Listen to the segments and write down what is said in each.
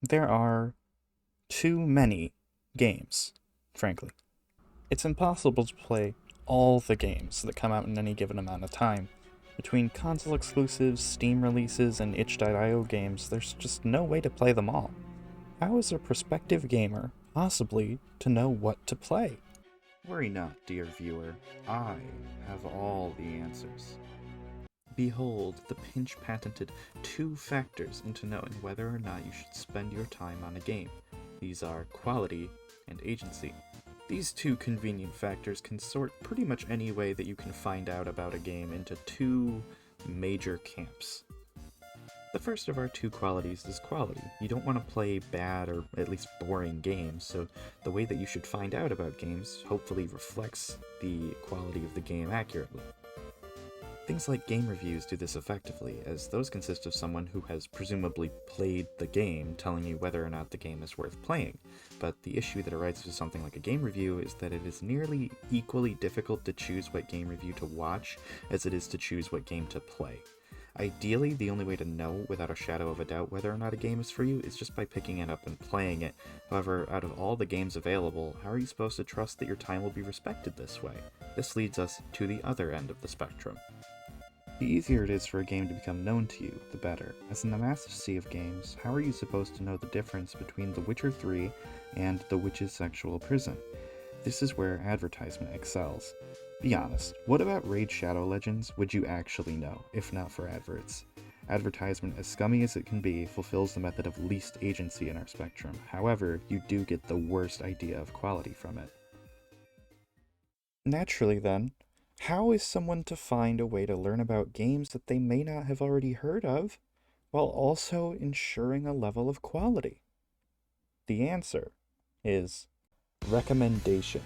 There are too many games, frankly. It's impossible to play all the games that come out in any given amount of time. Between console exclusives, Steam releases, and itch.io games, there's just no way to play them all. How is a prospective gamer possibly to know what to play? Worry not, dear viewer. I have all the answers. Behold, the Finch patented two factors into knowing whether or not you should spend your time on a game. These are quality and agency. These two convenient factors can sort pretty much any way that you can find out about a game into two major camps. The first of our two qualities is quality. You don't want to play bad or at least boring games, so the way that you should find out about games hopefully reflects the quality of the game accurately. Things like game reviews do this effectively, as those consist of someone who has presumably played the game telling you whether or not the game is worth playing. But the issue that arises with something like a game review is that it is nearly equally difficult to choose what game review to watch as it is to choose what game to play. Ideally, the only way to know without a shadow of a doubt whether or not a game is for you is just by picking it up and playing it. However, out of all the games available, how are you supposed to trust that your time will be respected this way? This leads us to the other end of the spectrum. The easier it is for a game to become known to you, the better. As in a massive sea of games, how are you supposed to know the difference between The Witcher 3 and The Witch's Sexual Prison? This is where advertisement excels. Be honest, what about Raid Shadow Legends would you actually know, if not for adverts? Advertisement, as scummy as it can be, fulfills the method of least agency in our spectrum. However, you do get the worst idea of quality from it. Naturally, then, how is someone to find a way to learn about games that they may not have already heard of, while also ensuring a level of quality? The answer is recommendation.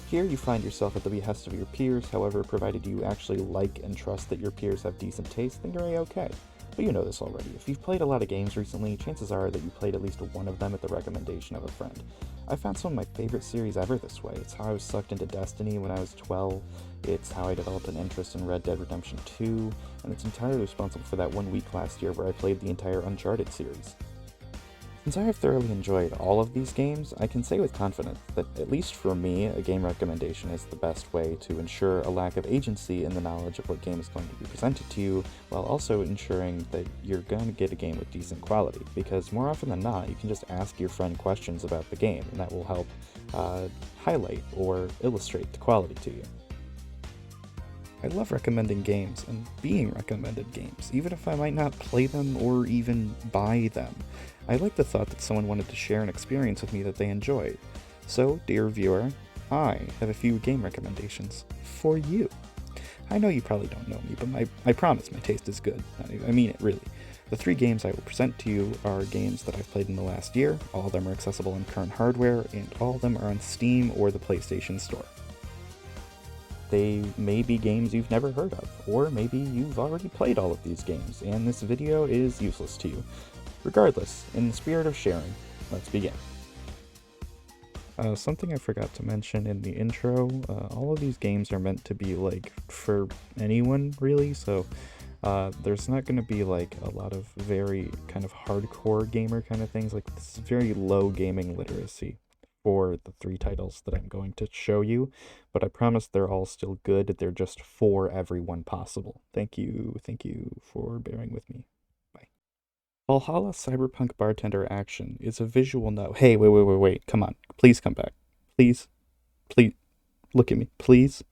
Here you find yourself at the behest of your peers, however, provided you actually like and trust that your peers have decent taste, then you're a-okay. But you know this already. If you've played a lot of games recently, chances are that you played at least one of them at the recommendation of a friend. I found some of my favorite series ever this way. It's how I was sucked into Destiny when I was 12, it's how I developed an interest in Red Dead Redemption 2, and it's entirely responsible for that 1 week last year where I played the entire Uncharted series. Since I have thoroughly enjoyed all of these games, I can say with confidence that, at least for me, a game recommendation is the best way to ensure a lack of agency in the knowledge of what game is going to be presented to you, while also ensuring that you're going to get a game with decent quality, because more often than not, you can just ask your friend questions about the game, and that will help highlight or illustrate the quality to you. I love recommending games and being recommended games, even if I might not play them or even buy them. I like the thought that someone wanted to share an experience with me that they enjoyed. So, dear viewer, I have a few game recommendations for you. I know you probably don't know me, but I promise my taste is good. I mean it, really. The three games I will present to you are games that I've played in the last year, all of them are accessible on current hardware, and all of them are on Steam or the PlayStation Store. They may be games you've never heard of, or maybe you've already played all of these games, and this video is useless to you. Regardless, in the spirit of sharing, let's begin. Something I forgot to mention in the intro, all of these games are meant to be, like, for anyone, really, so there's not going to be, like, a lot of very kind of hardcore gamer kind of things, like, this is very low gaming literacy for the three titles that I'm going to show you, but I promise they're all still good, they're just for everyone possible. Thank you for bearing with me. Bye. Valhalla Cyberpunk Bartender Action is a visual novel. Hey, wait, come on. Please come back. Please, look at me. Please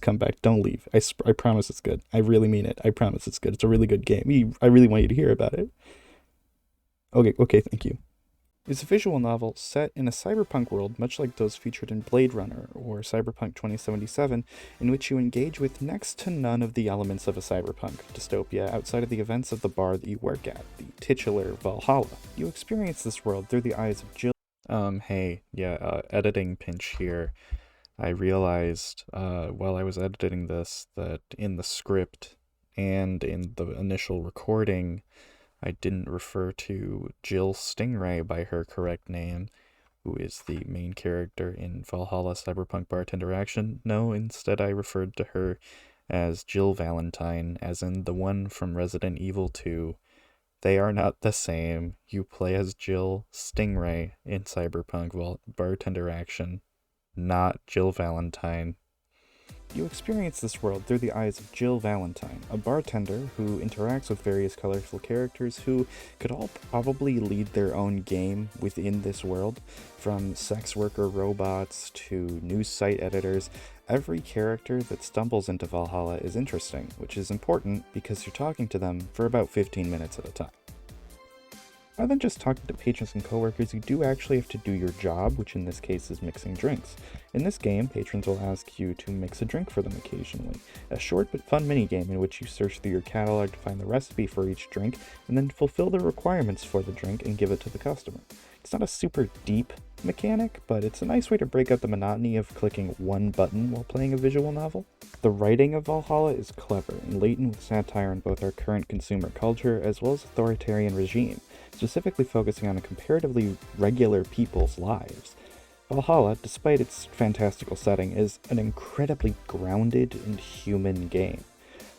come back. Don't leave. I promise it's good. I really mean it. I promise it's good. It's a really good game. I really want you to hear about it. Okay, thank you. It's a visual novel set in a cyberpunk world much like those featured in Blade Runner or Cyberpunk 2077, in which you engage with next to none of the elements of a cyberpunk dystopia outside of the events of the bar that you work at, the titular Valhalla. You experience this world through the eyes of Jill. Editing pinch here. I realized while I was editing this that in the script and in the initial recording, I didn't refer to Jill Stingray by her correct name, who is the main character in Valhalla Cyberpunk Bartender Action. No, instead I referred to her as Jill Valentine, as in the one from Resident Evil 2, They are not the same. You play as Jill Stingray in Cyberpunk, well, bartender action, not Jill Valentine. You experience this world through the eyes of Jill Valentine, a bartender who interacts with various colorful characters who could all probably lead their own game within this world. From sex worker robots to news site editors, every character that stumbles into Valhalla is interesting, which is important because you're talking to them for about 15 minutes at a time. Rather than just talking to patrons and coworkers, you do actually have to do your job, which in this case is mixing drinks. In this game, patrons will ask you to mix a drink for them occasionally, a short but fun minigame in which you search through your catalog to find the recipe for each drink, and then fulfill the requirements for the drink and give it to the customer. It's not a super deep mechanic, but it's a nice way to break up the monotony of clicking one button while playing a visual novel. The writing of Valhalla is clever and laden with satire on both our current consumer culture as well as authoritarian regime, specifically focusing on a comparatively regular people's lives. Valhalla, despite its fantastical setting, is an incredibly grounded and human game.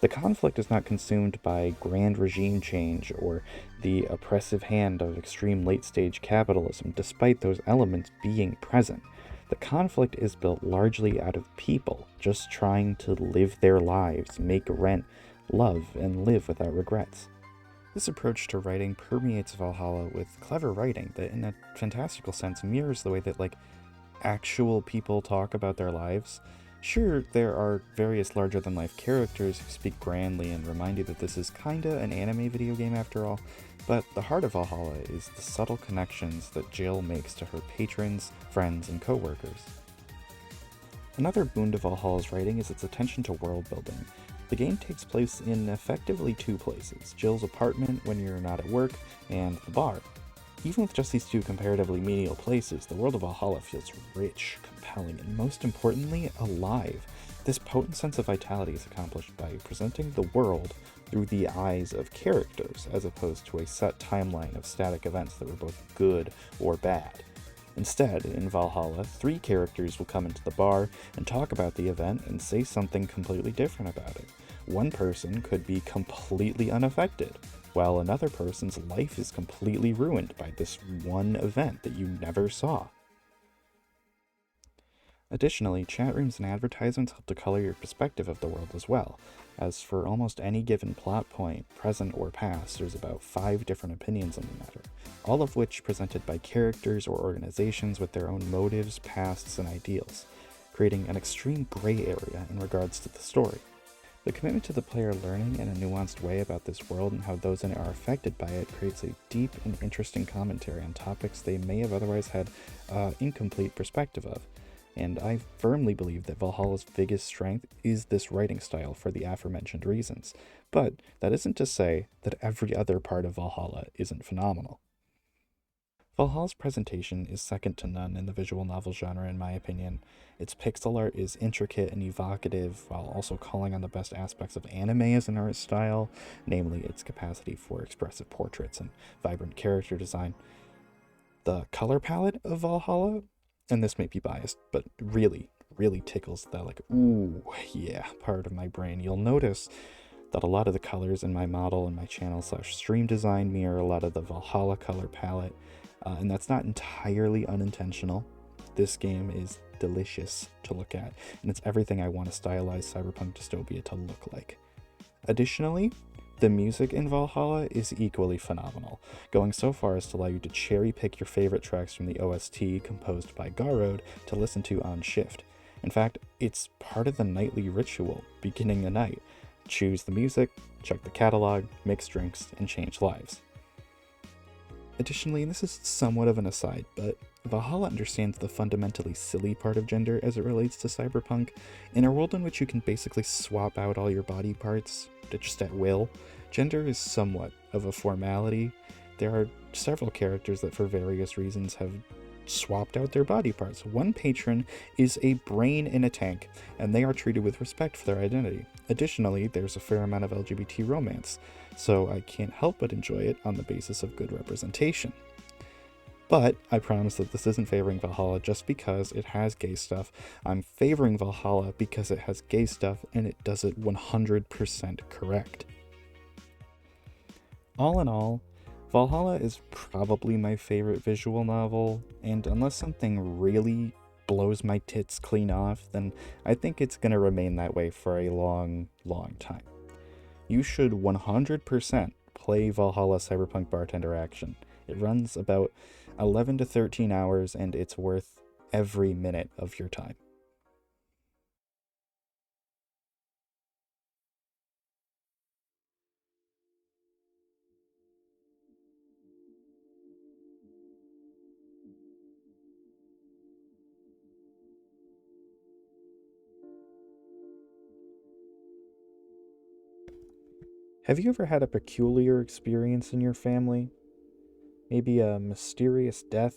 The conflict is not consumed by grand regime change or the oppressive hand of extreme late-stage capitalism, despite those elements being present. The conflict is built largely out of people just trying to live their lives, make rent, love, and live without regrets. This approach to writing permeates Valhalla with clever writing that, in a fantastical sense, mirrors the way that, actual people talk about their lives. Sure, there are various larger-than-life characters who speak grandly and remind you that this is kinda an anime video game after all, but the heart of Valhalla is the subtle connections that Jill makes to her patrons, friends, and coworkers. Another boon to Valhalla's writing is its attention to world building. The game takes place in effectively two places, Jill's apartment when you're not at work, and the bar. Even with just these two comparatively menial places, the world of Valhalla feels rich, compelling, and most importantly, alive. This potent sense of vitality is accomplished by presenting the world through the eyes of characters, as opposed to a set timeline of static events that were both good or bad. Instead, in Valhalla, 3 characters will come into the bar and talk about the event and say something completely different about it. One person could be completely unaffected, while another person's life is completely ruined by this one event that you never saw. Additionally, chat rooms and advertisements help to color your perspective of the world as well, as for almost any given plot point, present or past, there's about 5 different opinions on the matter, all of which presented by characters or organizations with their own motives, pasts, and ideals, creating an extreme gray area in regards to the story. The commitment to the player learning in a nuanced way about this world and how those in it are affected by it creates a deep and interesting commentary on topics they may have otherwise had an incomplete perspective of. And I firmly believe that Valhalla's biggest strength is this writing style for the aforementioned reasons. But that isn't to say that every other part of Valhalla isn't phenomenal. Valhalla's presentation is second to none in the visual novel genre in my opinion. Its pixel art is intricate and evocative while also calling on the best aspects of anime as an art style, namely its capacity for expressive portraits and vibrant character design. The color palette of Valhalla, and this may be biased, but really tickles that ooh, yeah, part of my brain. You'll notice that a lot of the colors in my model and my channel / stream design mirror a lot of the Valhalla color palette. And that's not entirely unintentional. This game is delicious to look at, and it's everything I want a stylized cyberpunk dystopia to look like. Additionally, the music in Valhalla is equally phenomenal, going so far as to allow you to cherry pick your favorite tracks from the OST composed by Garrod to listen to on shift. In fact, it's part of the nightly ritual, beginning the night. Choose the music, check the catalog, mix drinks, and change lives. Additionally, and this is somewhat of an aside, but Valhalla understands the fundamentally silly part of gender as it relates to cyberpunk. In a world in which you can basically swap out all your body parts just at will, gender is somewhat of a formality. There are several characters that for various reasons have swapped out their body parts. One patron is a brain in a tank, and they are treated with respect for their identity. Additionally, there's a fair amount of LGBT romance, so I can't help but enjoy it on the basis of good representation. But I promise that this isn't favoring Valhalla just because it has gay stuff. I'm favoring Valhalla because it has gay stuff and it does it 100% correct. All in all, Valhalla is probably my favorite visual novel, and unless something really blows my tits clean off, then I think it's going to remain that way for a long, long time. You should 100% play Valhalla Cyberpunk Bartender Action. It runs about 11 to 13 hours, and it's worth every minute of your time. Have you ever had a peculiar experience in your family? Maybe a mysterious death,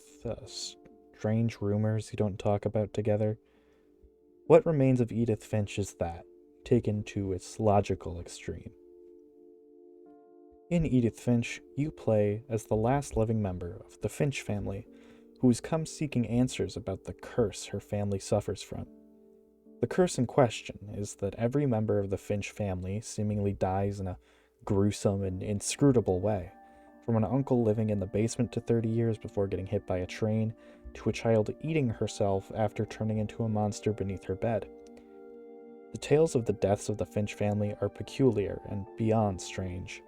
strange rumors you don't talk about together? What Remains of Edith Finch is that, taken to its logical extreme. In Edith Finch, you play as the last living member of the Finch family, who has come seeking answers about the curse her family suffers from. The curse in question is that every member of the Finch family seemingly dies in a gruesome and inscrutable way, from an uncle living in the basement to 30 years before getting hit by a train, to a child eating herself after turning into a monster beneath her bed. The tales of the deaths of the Finch family are peculiar and beyond strange.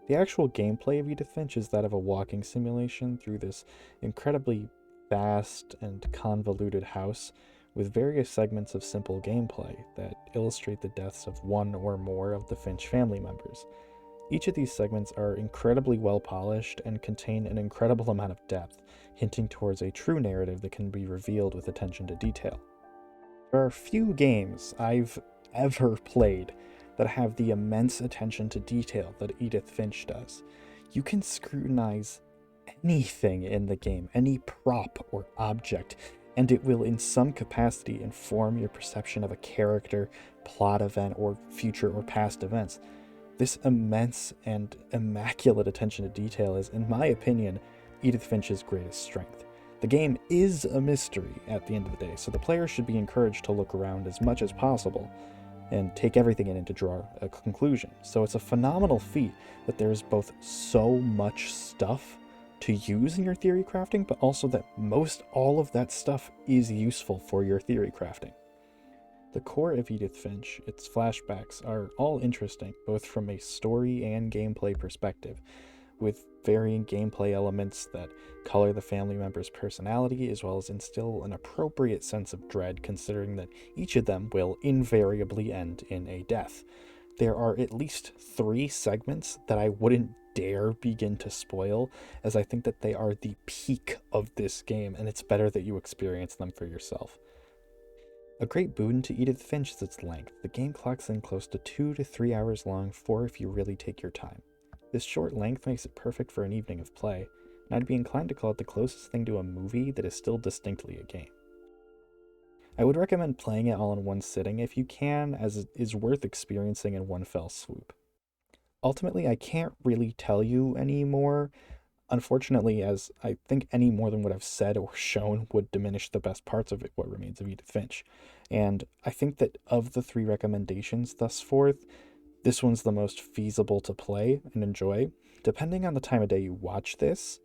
The actual gameplay of Edith Finch is that of a walking simulation through this incredibly vast and convoluted house, with various segments of simple gameplay that illustrate the deaths of one or more of the Finch family members. Each of these segments are incredibly well polished and contain an incredible amount of depth, hinting towards a true narrative that can be revealed with attention to detail. There are few games I've ever played that have the immense attention to detail that Edith Finch does. You can scrutinize anything in the game, any prop or object, and it will in some capacity inform your perception of a character, plot event, or future or past events. This immense and immaculate attention to detail is, in my opinion, Edith Finch's greatest strength. The game is a mystery at the end of the day, so the player should be encouraged to look around as much as possible and take everything in and to draw a conclusion. So it's a phenomenal feat that there's both so much stuff to use in your theory crafting, but also that most all of that stuff is useful for your theory crafting. The core of Edith Finch, its flashbacks, are all interesting, both from a story and gameplay perspective, with varying gameplay elements that color the family member's personality, as well as instill an appropriate sense of dread, considering that each of them will invariably end in a death. There are at least 3 segments that I wouldn't dare begin to spoil, as I think that they are the peak of this game, and it's better that you experience them for yourself. A great boon to Edith Finch is its length. The game clocks in close to 2 to 3 hours long, 4 if you really take your time. This short length makes it perfect for an evening of play, and I'd be inclined to call it the closest thing to a movie that is still distinctly a game. I would recommend playing it all in one sitting if you can, as it is worth experiencing in one fell swoop. Ultimately, I can't really tell you any more, unfortunately, as I think any more than what I've said or shown would diminish the best parts of it, What Remains of Edith Finch. And I think that of the 3 recommendations thus forth, this one's the most feasible to play and enjoy. Depending on the time of day you watch this,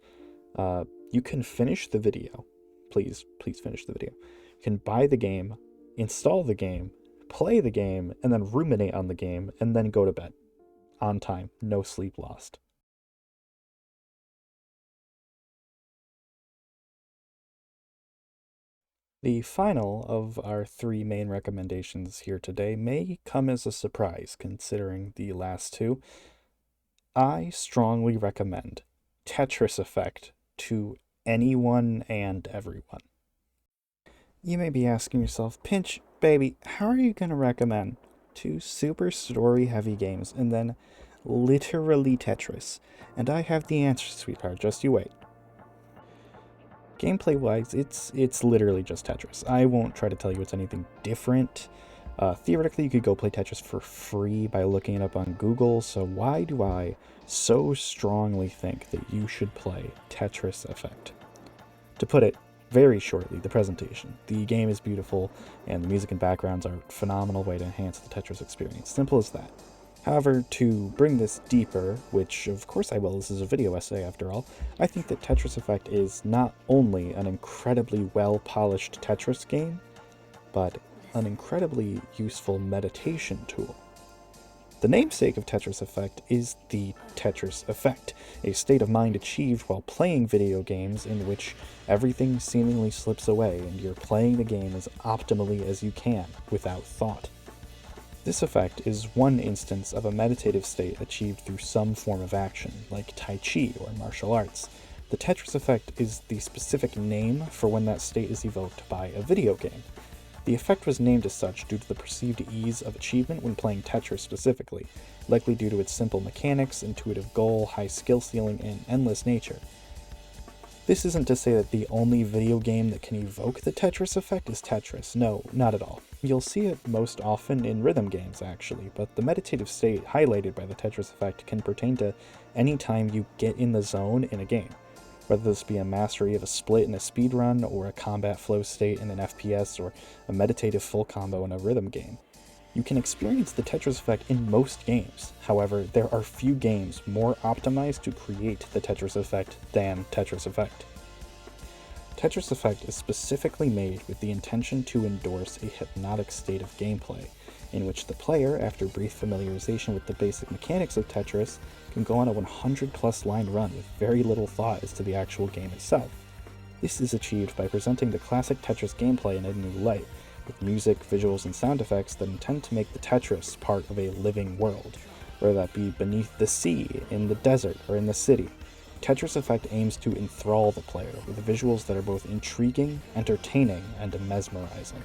you can finish the video. Please finish the video. You can buy the game, install the game, play the game, and then ruminate on the game, and then go to bed. On time, no sleep lost. The final of our 3 main recommendations here today may come as a surprise, considering the last 2. I strongly recommend Tetris Effect to anyone and everyone. You may be asking yourself, Pinch, baby, how are you going to recommend 2 super story heavy games and then literally Tetris? And I have the answer, sweetheart, just you wait. Gameplay wise, it's literally just Tetris. I won't try to tell you it's anything different. Theoretically, you could go play Tetris for free by looking it up on Google, so why do I so strongly think that you should play Tetris Effect? To put it very shortly, the presentation. The game is beautiful, and the music and backgrounds are a phenomenal way to enhance the Tetris experience. Simple as that. However, to bring this deeper, which of course I will, this is a video essay after all, I think that Tetris Effect is not only an incredibly well-polished Tetris game, but an incredibly useful meditation tool. The namesake of Tetris Effect is the Tetris Effect, a state of mind achieved while playing video games in which everything seemingly slips away and you're playing the game as optimally as you can, without thought. This effect is one instance of a meditative state achieved through some form of action, like Tai Chi or martial arts. The Tetris Effect is the specific name for when that state is evoked by a video game. The effect was named as such due to the perceived ease of achievement when playing Tetris specifically, likely due to its simple mechanics, intuitive goal, high skill ceiling, and endless nature. This isn't to say that the only video game that can evoke the Tetris effect is Tetris. No, not at all. You'll see it most often in rhythm games, actually, but the meditative state highlighted by the Tetris effect can pertain to any time you get in the zone in a game. Whether this be a mastery of a split in a speedrun, or a combat flow state in an FPS, or a meditative full combo in a rhythm game. You can experience the Tetris effect in most games. However, there are few games more optimized to create the Tetris effect than Tetris Effect. Tetris Effect is specifically made with the intention to endorse a hypnotic state of gameplay, in which the player, after brief familiarization with the basic mechanics of Tetris, can go on a 100+ line run with very little thought as to the actual game itself. This is achieved by presenting the classic Tetris gameplay in a new light, with music, visuals, and sound effects that intend to make the Tetris part of a living world, whether that be beneath the sea, in the desert, or in the city. Tetris Effect aims to enthrall the player with visuals that are both intriguing, entertaining, and mesmerizing.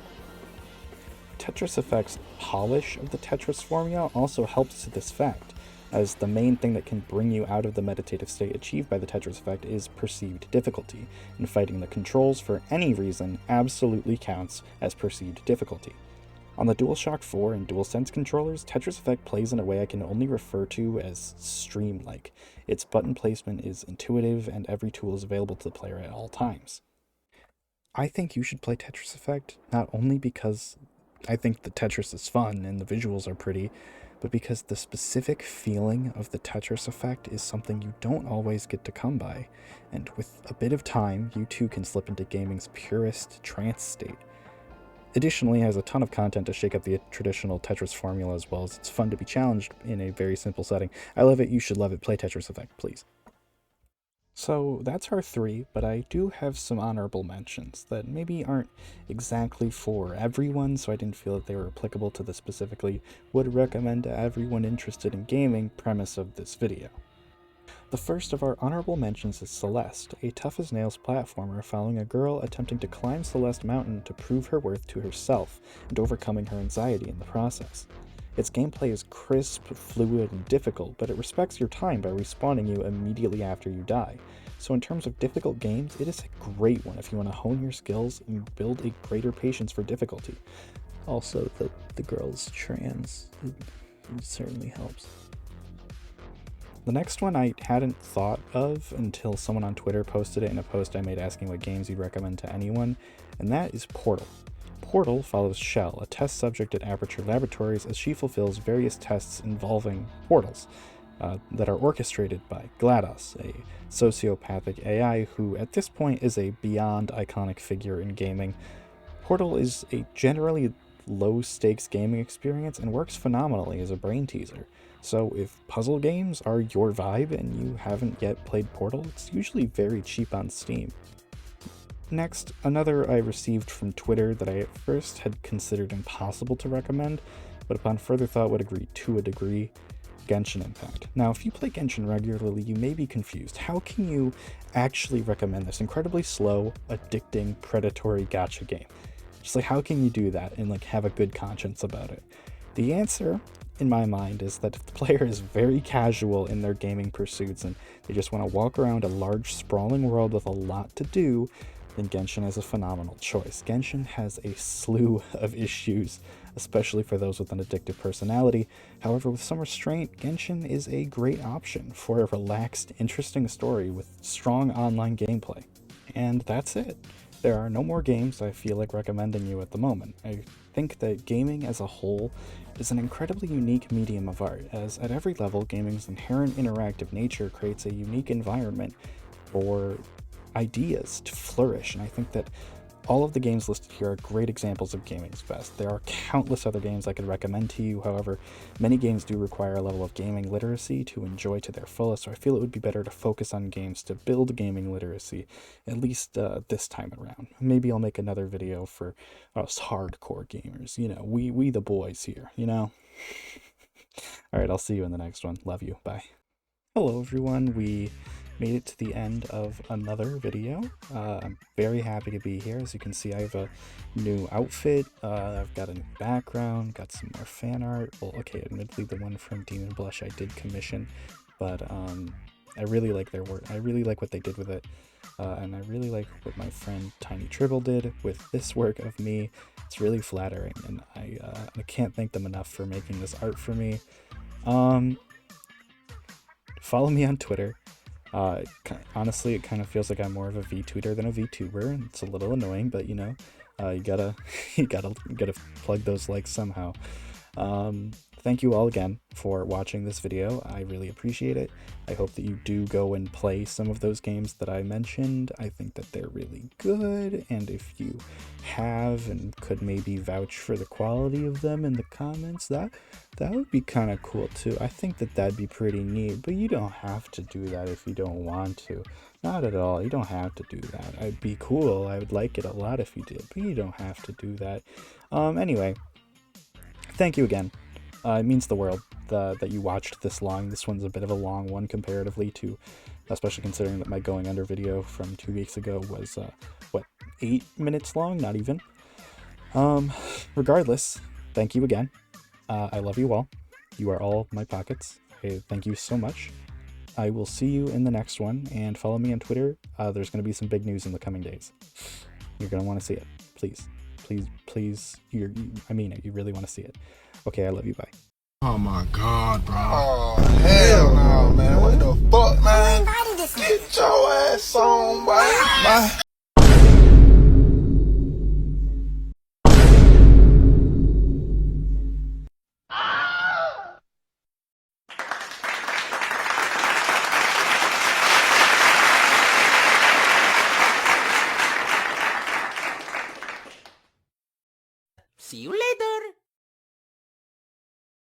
Tetris Effect's polish of the Tetris formula also helps to this fact, as the main thing that can bring you out of the meditative state achieved by the Tetris Effect is perceived difficulty, and fighting the controls for any reason absolutely counts as perceived difficulty. On the DualShock 4 and DualSense controllers, Tetris Effect plays in a way I can only refer to as stream-like. Its button placement is intuitive, and every tool is available to the player at all times. I think you should play Tetris Effect, not only because I think the Tetris is fun and the visuals are pretty, but because the specific feeling of the Tetris effect is something you don't always get to come by, and with a bit of time, you too can slip into gaming's purest trance state. Additionally, it has a ton of content to shake up the traditional Tetris formula, as well as it's fun to be challenged in a very simple setting. I love it, you should love it, play Tetris Effect, please. So that's our 3, but I do have some honorable mentions that maybe aren't exactly for everyone, so I didn't feel that they were applicable to the specifically would recommend to everyone interested in gaming premise of this video. The first of our honorable mentions is Celeste, a tough-as-nails platformer following a girl attempting to climb Celeste Mountain to prove her worth to herself and overcoming her anxiety in the process. Its gameplay is crisp, fluid, and difficult, but it respects your time by respawning you immediately after you die. So in terms of difficult games, it is a great one if you want to hone your skills and build a greater patience for difficulty. Also, the girl's trans, it certainly helps. The next one I hadn't thought of until someone on Twitter posted it in a post I made asking what games you'd recommend to anyone, and that is Portal. Portal follows Shell, a test subject at Aperture Laboratories, as she fulfills various tests involving portals that are orchestrated by GLaDOS, a sociopathic AI who at this point is a beyond iconic figure in gaming. Portal is a generally low-stakes gaming experience and works phenomenally as a brain teaser. So if puzzle games are your vibe and you haven't yet played Portal, it's usually very cheap on Steam. Next, another I received from Twitter that I at first had considered impossible to recommend, but upon further thought would agree to a degree, Genshin Impact. Now, if you play Genshin regularly, you may be confused. How can you actually recommend this incredibly slow, addicting, predatory gacha game? Just like, how can you do that and have a good conscience about it? The answer, in my mind, is that if the player is very casual in their gaming pursuits and they just want to walk around a large, sprawling world with a lot to do, then Genshin is a phenomenal choice. Genshin has a slew of issues, especially for those with an addictive personality. However, with some restraint, Genshin is a great option for a relaxed, interesting story with strong online gameplay. And that's it. there are no more games I feel like recommending you at the moment. I think that gaming as a whole is an incredibly unique medium of art, as at every level, gaming's inherent interactive nature creates a unique environment for ideas to flourish, and I think that all of the games listed here are great examples of gaming's best. There are countless other games I could recommend to you, however, many games do require a level of gaming literacy to enjoy to their fullest, so I feel it would be better to focus on games to build gaming literacy, at least this time around. Maybe I'll make another video for us hardcore gamers, you know, we the boys here, you know? Alright, I'll see you in the next one. Love you. Bye. Hello everyone, we made it to the end of another video. I'm very happy to be here. As you can see, I have a new outfit, I've got a new background, got some more fan art. Well, okay, admittedly the one from Demon Blush I did commission, but I really like their work. I really like what they did with it, and I really like what my friend Tiny Tribble did with this work of me. It's really flattering, and I can't thank them enough for making this art for me. Follow me on Twitter. Honestly, it kind of feels like I'm more of a VTweeter than a VTuber, and it's a little annoying, but you know, you gotta plug those likes somehow. Thank you all again for watching this video. I really appreciate it. I hope that you do go and play some of those games that I mentioned. I think that they're really good, and if you have and could maybe vouch for the quality of them in the comments, that would be kind of cool too. I think that that'd be pretty neat, but you don't have to do that if you don't want to. Not at all. You don't have to do that. I'd be cool. I would like it a lot if you did, but you don't have to do that. Anyway, thank you again. It means the world that you watched this long. This one's a bit of a long one comparatively to, especially considering that my Going Under video from 2 weeks ago was, what, 8 minutes long? Not even. Regardless, thank you again. I love you all. You are all my pockets. Thank you so much. I will see you in the next one, and follow me on Twitter. There's going to be some big news in the coming days. You're going to want to see it. Please. Please. I mean it. You really want to see it. Okay, I love you. Bye. Oh my God, bro. Oh, hell no, man. What the fuck, man? Get your ass on, boy.